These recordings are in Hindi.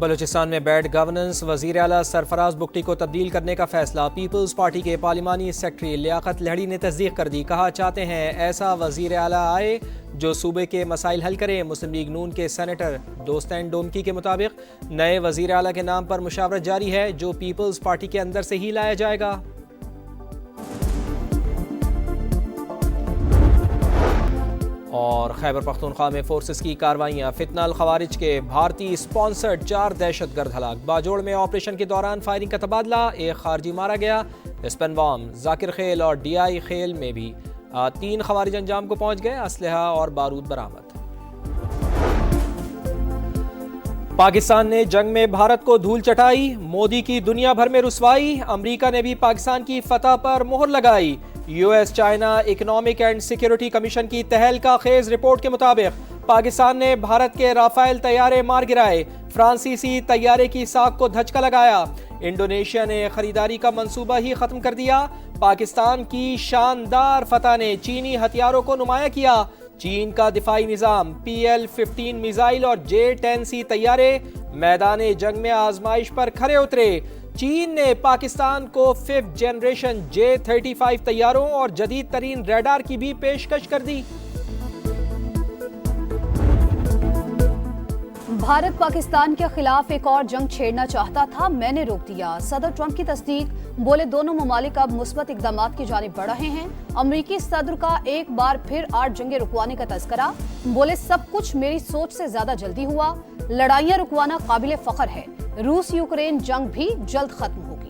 बलूचिस्तान में बैड गवर्नेंस, वज़ीर आला सरफराज बुगटी को तब्दील करने का फैसला। पीपल्स पार्टी के पार्लिमानी सेक्रेटरी लियाकत लहड़ी ने तस्दीक कर दी। कहा चाहते हैं ऐसा वज़ीर आला आए जो सूबे के मसाइल हल करे। मुस्लिम लीग नून के सेनेटर दोस्तैन डोमकी के मुताबिक नए वज़ीर आला के नाम पर मुशावरत जारी है, जो पीपल्स पार्टी के अंदर से ही लाया जाएगा। और खैबर पख्तूनख्वा में फोर्सेस की कार्रवाइयाँ, फितना अल खवारिज के भारतीय स्पॉन्सर्ड 4 दहशतगर्द हलाक। बाजोड़ में ऑपरेशन के दौरान फायरिंग का तबादला, एक खारजी मारा गया। स्पेन बॉम्ब जाकिर खेल और DI खेल में भी 3 खवारिज अंजाम को पहुंच गए। असलहा और बारूद बरामद। पाकिस्तान ने जंग में भारत को धूल चटाई, मोदी की दुनिया भर में रुसवाई। अमरीका ने भी पाकिस्तान की फतह पर मोहर लगाई। US China economic and security commission की तहलका खेज रिपोर्ट के मुताबिक पाकिस्तान ने भारत के राफेल तैयारे मार गिराए। फ्रांसीसी तैयारे की साख को धचका लगाया। इंडोनेशिया ने खरीदारी का मंसूबा ही खत्म कर दिया। पाकिस्तान की शानदार फतह ने चीनी हथियारों को नुमाया किया। चीन का दिफाई निजाम PL-15 मिसाइल और J-10C तैयारे मैदान जंग में आजमाइश पर खरे उतरे। चीन ने पाकिस्तान को 5th जनरेशन J-35 तैयारों और जदीद तरीन रडार की भी पेशकश कर दी। भारत पाकिस्तान के खिलाफ एक और जंग छेड़ना चाहता था, मैंने रोक दिया। सदर ट्रंप की तस्दीक, बोले दोनों ममालिक अब मुस्बत इकदामात की जानिब बढ़ रहे हैं। अमरीकी सदर का एक बार फिर 8 जंगें रुकवाने का तज़किरा, बोले सब कुछ मेरी सोच से ज्यादा जल्दी हुआ। लड़ाइयां रुकवाना काबिले फख्र है। रूस यूक्रेन जंग भी जल्द खत्म होगी।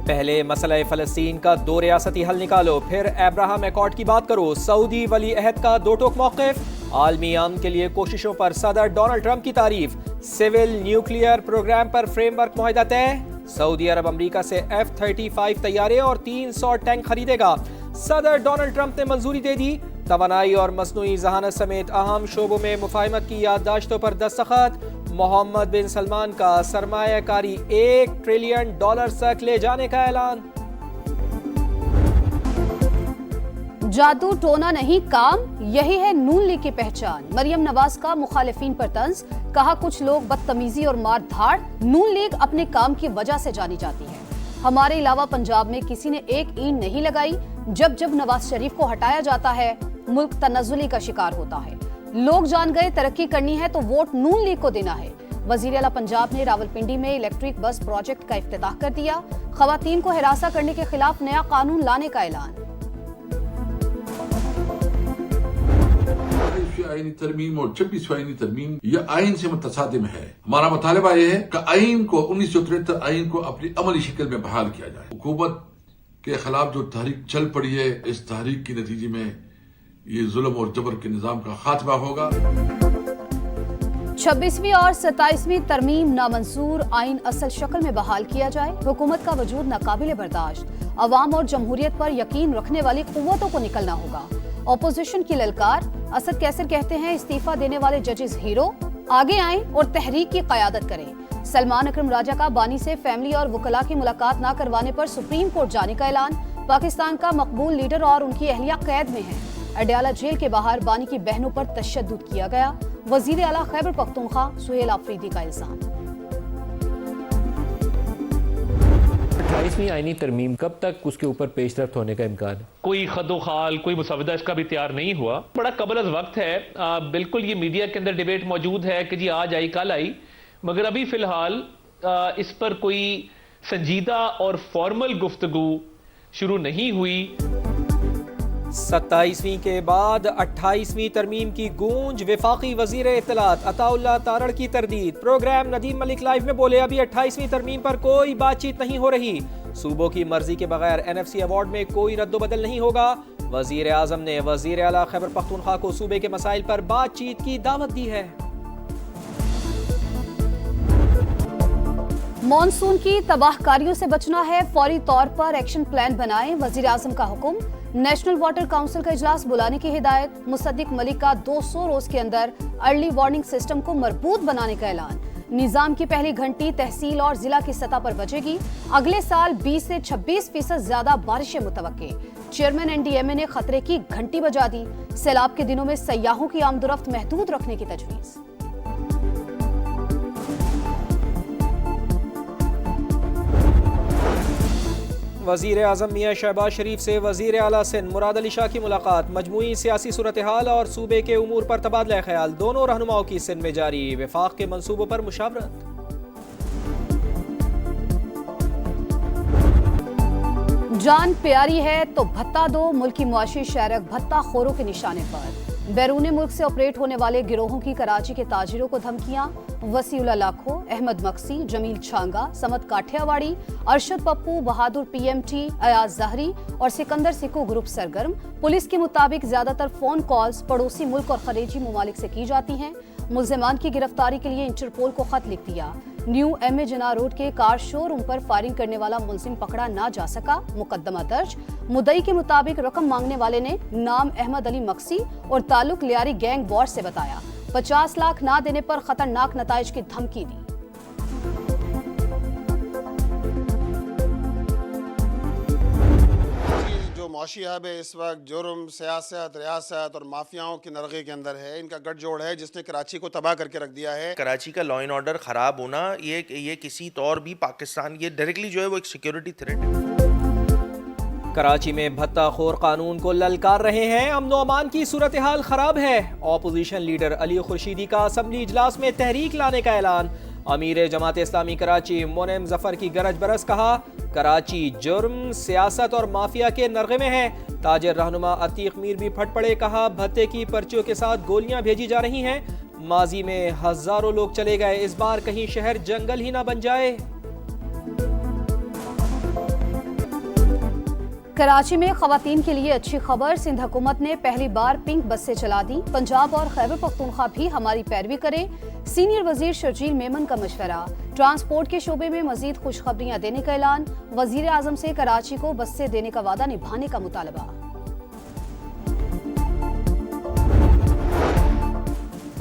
पहले मसला फ़लस्तीन का 2 रियासती हल निकालो, फिर अब्राहम एकॉर्ड की बात करो। सऊदी वली अहद का 2 टोक मौक़िफ़। आलमी अमन के लिए कोशिशों पर सदर डोनाल्ड ट्रंप की तारीफ। सिविल न्यूक्लियर प्रोग्राम पर फ्रेमवर्क मुआहिदा तय। सऊदी अरब अमरीका से F-35 तैयारे और 300 टैंक खरीदेगा। सदर डोनाल्ड ट्रंप ने मंजूरी दे दी। तवानाई और मसनूई जहानत समेत अहम शोबों में मुफाहमत की याददाश्तों पर दस्तखत। मोहम्मद बिन सलमान का सरमायाकारी $1 ट्रिलियन तक ले जाने का ऐलान। जादू टोना नहीं काम, यही है नून लीग की पहचान। मरियम नवाज का मुखालिफिन पर तंज, कहा कुछ लोग बदतमीजी और मार धाड़। नून लीग अपने काम की वजह से जानी जाती है। हमारे अलावा पंजाब में किसी ने एक ईंट नहीं लगाई। जब जब नवाज शरीफ को हटाया जाता है, मुल्क तनज़्ज़ुली का शिकार होता है। लोग जान गए तरक्की करनी है तो वोट नून लीग को देना है। वजीर आला पंजाब ने रावलपिंडी में इलेक्ट्रिक बस प्रोजेक्ट का इफ्तिताह कर दिया। खवातीन को हिरासा करने के खिलाफ नया कानून लाने का ऐलान। आईनी तरमीम और 26वीं आईनी तरमीम यह आइन से मुतसादिम है। हमारा मुतालबा यह है कि आइन को 1973 आइन को अपनी अमली शक्ल में बहाल किया जाए। हुकूमत के खिलाफ जो तहरीक चल पड़ी है, इस तहरीक के नतीजे में ये जुल्म और जबर के निजाम का खात्मा होगा। 26वीं और 27वीं तरमीम नामंजूर, आइन असल शक्ल में बहाल किया जाए। हुकूमत का वजूद नाकाबिले बर्दाश्त। अवाम और जमहूरियत पर यकीन रखने वाली कुव्वतों को निकलना होगा। ऑपोजिशन की ललकार, असद कैसर कहते हैं इस्तीफा देने वाले जजेस हीरो, आगे आएं और तहरीक की क़यादत करें। सलमान अकरम राजा का बानी से फैमिली और वकला की मुलाकात न करवाने पर सुप्रीम कोर्ट जाने का ऐलान। पाकिस्तान का मकबूल लीडर और उनकी अहलिया कैद में है। अडयाला जेल के बाहर बानी की बहनों पर तशद्दुद किया गया। वजीर आला खैबर पख्तूनख्वा सुहेल आफरीदी का इल्जाम। 28वीं आईनी तरमीम कब तक उसके ऊपर पेशरफ्त होने का इम्कान है? कोई खदोखाल, कोई मुसवदा इसका भी तैयार नहीं हुआ। बड़ा कबल अज़ वक्त है। बिल्कुल ये मीडिया के अंदर डिबेट मौजूद है कि जी आज आई कल आई, मगर अभी फिलहाल इस पर कोई संजीदा और फॉर्मल गुफ्तगू शुरू नहीं हुई। 27वीं के बाद 28वीं तरमीम की गूंज। वफाकी वजीर इत्तलात अताउल्लाह तारड़ की तरदीद। प्रोग्राम नदीम मलिक लाइव में बोले अभी 28वीं तरमीम पर कोई बातचीत नहीं हो रही। सूबों की मर्जी के बगैर NFC अवार्ड में कोई रद्दोबदल नहीं होगा। वजीर आजम ने वजीर आला खैबर पख्तूनख्वा को सूबे के मसाइल पर बातचीत की दावत दी है। मॉनसून की तबाहकारियों से बचना है, फौरी तौर पर एक्शन प्लान बनाएं। वजीर आजम का हुक्म। नेशनल वाटर काउंसिल का इजलास बुलाने की हिदायत। मुसद्दिक मलिक का 200 रोज के अंदर अर्ली वार्निंग सिस्टम को मजबूत बनाने का ऐलान। निजाम की पहली घंटी तहसील और जिला की सतह पर बजेगी। अगले साल 20 से 26% ज्यादा बारिशें मुतवक्के। चेयरमैन एनडीएमए ने खतरे की घंटी बजा दी। सैलाब के दिनों में सयाहों की आमदोरफ्त महदूद रखने की तजवीज। वजीर आजम मियां शहबाज शरीफ से वजीर आला सिंध मुराद अली शाह की मुलाकात। मजमूई सियासी सूरत हाल और सूबे के उमूर पर तबादला ख्याल दोनों रहनुमाओं की सिंध में जारी। वफाक के मंसूबों पर मुशावरत। जान प्यारी है तो भत्ता दो। मुल्की मुआशी शहरक भत्ता खोरों के निशाने पर। बैरून मुल्क से ऑपरेट होने वाले गिरोहों की कराची के ताजिरों को धमकियां। वसीउल्लाह लाखो, अहमद मक्सी, जमील छांगा, समद काठियावाड़ी, अरशद पप्पू, बहादुर पीएमटी, अयाज जहरी और सिकंदर सिक्कू ग्रुप सरगर्म। पुलिस के मुताबिक ज्यादातर फोन कॉल्स पड़ोसी मुल्क और खलीजी ममालिक से की जाती हैं। मुल्जिमान की गिरफ्तारी के लिए इंटरपोल को खत लिख दिया। न्यू एमए जना रोड के कार शोरूम पर फायरिंग करने वाला मुलजिम पकड़ा ना जा सका। मुकदमा दर्ज। मुद्दई के मुताबिक रकम मांगने वाले ने नाम अहमद अली मक्सी और ताल्लुक लियारी गैंग वॉर से बताया। 50 लाख ना देने पर खतरनाक नताइज की धमकी दी। जो मुआशी हब है इस वक्त जुर्म, सियासत, रियासत और माफियाओं के नरगे के अंदर है। इनका गठजोड़ है जिसने कराची को तबाह करके रख दिया है। कराची का लॉ एंड ऑर्डर खराब होना ये किसी तौर भी पाकिस्तान ये डायरेक्टली जो है वो एक सिक्योरिटी थ्रेट है। कराची में भत्ता खोर कानून को ललकार रहे हैं। अमन अमान की सूरत हाल खराब है। ऑपोजिशन लीडर अली खुर्शीदी का असम्बली इजलास में तहरीक लाने का ऐलान। अमीर जमात इस्लामी कराची मोनेम जफर की गरज बरस। कहा कराची जुर्म, सियासत और माफिया के नरगे में है। ताजिर रहनुमा अतीक मीर भी फट पड़े। कहा भत्ते की पर्चियों के साथ गोलियां भेजी जा रही हैं। माजी में हजारों लोग चले गए, इस बार कहीं शहर जंगल ही ना बन जाए। कराची में खवातीन के लिए अच्छी खबर। सिंध हुकूमत ने पहली बार पिंक बसें चला दी। पंजाब और खैबर पख्तूनख्वा भी हमारी पैरवी करे। सीनियर वजीर शर्जील मेमन का मशवरा। ट्रांसपोर्ट के शोबे में मजीद खुशखबरियां देने का ऐलान। वजीर आजम से कराची को बसें देने का वादा निभाने का मुतालबा।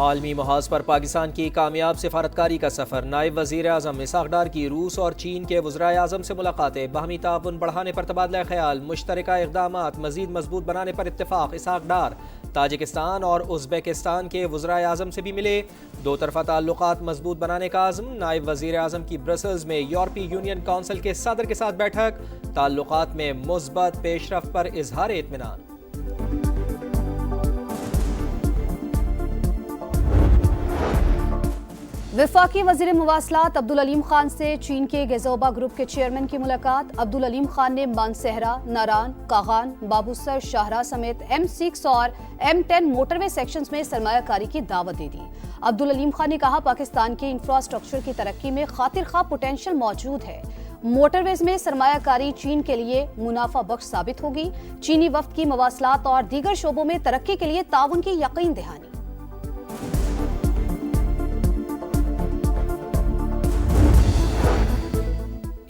आलमी महाज पर पाकिस्तान की कामयाब सिफारतकारी का सफर। नायब वजीर आजम इसहाक डार की रूस और चीन के वज़राए आज़म से मुलाकातें। बाहमी ताउन बढ़ाने पर तबादला ख्याल। मुश्तरका इक़दामात मज़ीद मजबूत बनाने पर इत्तेफाक। इसहाक डार ताजिकिस्तान और उज़्बेकिस्तान के वज़राए आज़म से भी मिले। दो तरफ़ा ताल्लुकात मजबूत बनाने का आज़म। नायब वज़ीर आज़म की ब्रसल्स में यूरोपीय यूनियन काउंसिल के सदर के साथ बैठक। ताल्लुकात में मुस्बत पेशरफ पर इजहार इत्मीनान। वफाकी वजीर मुवासलात अब्दुल अलीम खान से चीन के गेजोबा ग्रुप के चेयरमैन की मुलाकात। अब्दुल अलीम खान ने मानसहरा, नारान, कागान, बाबूसर, शाहरा समेत M6 और M10 मोटरवे सेक्शंस में सरमायाकारी की दावत दे दी। अब्दुल अलीम खान ने कहा पाकिस्तान के इंफ्रास्ट्रक्चर की तरक्की में खातिर खा पोटेंशियल मौजूद है। मोटरवेज में सरमायाकारी चीन के लिए मुनाफा बख्श साबित होगी। चीनी वफ्द की मवासलात और दीगर शोबों में तरक्की के लिए ताउन की यकीन दहानी।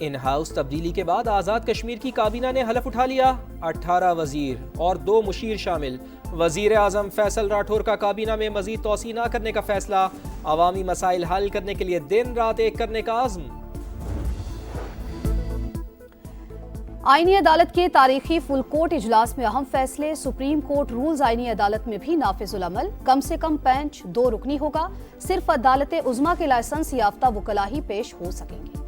इन हाउस तब्दीली के बाद आज़ाद कश्मीर की काबीना ने हलफ उठा लिया। 18 वजीर और 2 मुशीर शामिल। वजीर आजम फैसल राठौर का काबीना में मजीद तोसी न करने का फैसला। अवामी मसाइल हल करने के लिए दिन रात एक करने का आज़म। आईनी अदालत के तारीखी फुल कोर्ट इजलास में अहम फैसले। सुप्रीम कोर्ट रूल्स आईनी अदालत में भी नाफिजुल अमल। कम से कम बेंच 2 रुकनी होगा। सिर्फ अदालत उज़्मा के लाइसेंस याफ्ता वकला ही पेश हो सकेंगे।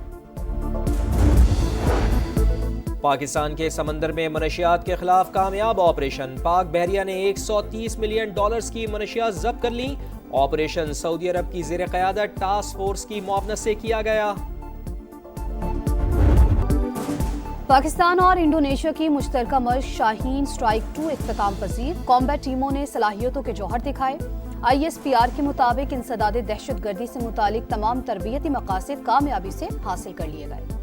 पाकिस्तान के समंदर में मनशियात के खिलाफ कामयाब ऑपरेशन। पाक बहरिया ने $130 मिलियन की मनशियात जब्त कर ली। ऑपरेशन सऊदी अरब की ज़ेर क़यादत टास्क फोर्स की मुआवनत से किया गया। पाकिस्तान और इंडोनेशिया की मुश्तरका मशक़ शाहीन स्ट्राइक 2 इख्तिताम पजीर। कॉम्बैट टीमों ने सलाहियतों के जौहर दिखाए। ISPR के मुताबिक इंसदाद दहशतगर्दी से मुतालिक तमाम तरबियती मकासद कामयाबी से हासिल कर लिए गए।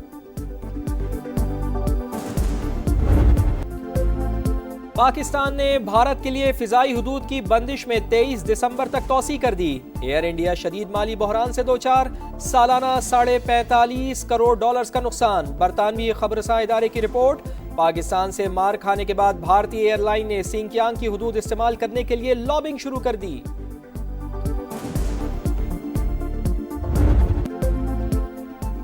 पाकिस्तान ने भारत के लिए फिजाई हुदूद की बंदिश में 23 दिसंबर तक तोसी कर दी। एयर इंडिया शदीद माली बहरान से 2 चार। सालाना $45.5 करोड़ का नुकसान। बरतानवी खबरसां इदारे की रिपोर्ट। पाकिस्तान से मार खाने के बाद भारतीय एयरलाइन ने सिंकियांग की हुदूद इस्तेमाल करने के लिए लॉबिंग शुरू कर दी।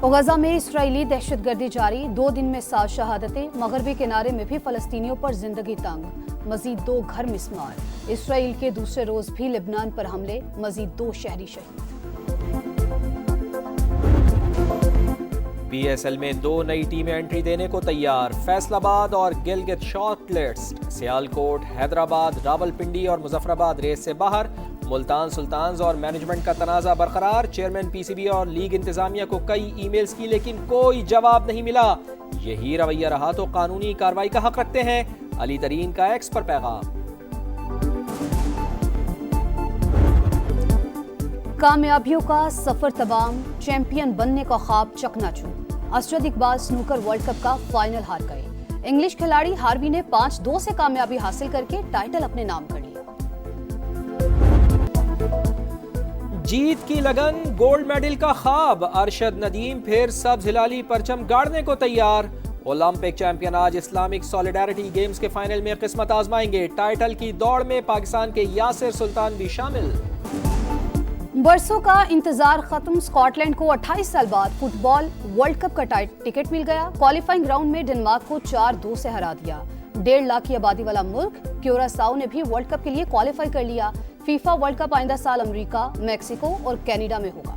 और गजा में इसराइली दहशतगर्दी जारी, 2 दिन में 7 शहादतें। मगरबी किनारे में भी फलस्तीनियों पर जिंदगी तंग, मजीद 2 घर मिस्मार। इसराइल के दूसरे रोज भी लेबनान पर हमले, मजीद 2 शहरी शहीद। PSL में 2 नई टीमें एंट्री देने को तैयार, फैसलाबाद और गिलगित शॉर्टलिस्ट। सियालकोट, हैदराबाद, रावलपिंडी और मुजफ्फराबाद रेस से बाहर। मुल्तान सुल्तान्स और मैनेजमेंट का तनाज़ा बरकरार। चेयरमैन PCB और लीग इंतजामिया को कई ईमेल्स की लेकिन कोई जवाब नहीं मिला। यही रवैया रहा तो कानूनी कार्रवाई का हक रखते हैं, अली तरीन का एक्स पर पैगाम। कामयाबियों का सफर तमाम, चैंपियन बनने का ख्वाब चकनाचूर। असरद इकबाल स्नूकर वर्ल्ड कप का फाइनल हार गए। इंग्लिश खिलाड़ी हार्वी ने 5-2 से कामयाबी हासिल करके टाइटल अपने नाम कर लिया। जीत की लगन, गोल्ड मेडल का ख्वाब। अरशद नदीम फिर सब्ज हिलाली परचम गाड़ने को तैयार। ओलंपिक चैंपियन आज इस्लामिक सॉलिडारिटी गेम्स के फाइनल में किस्मत आजमाएंगे। टाइटल की दौड़ में पाकिस्तान के यासिर सुल्तान भी शामिल। बरसों का इंतजार खत्म, स्कॉटलैंड को 28 साल बाद फुटबॉल वर्ल्ड कप का टिकट मिल गया। क्वालिफाइंग राउंड में डेनमार्क को 4-2 से हरा दिया। 1.5 लाख की आबादी वाला मुल्क क्यूरासाओ ने भी वर्ल्ड कप के लिए क्वालिफाई कर लिया। फीफा वर्ल्ड कप आइंदा साल अमेरिका, मैक्सिको और कनाडा में होगा।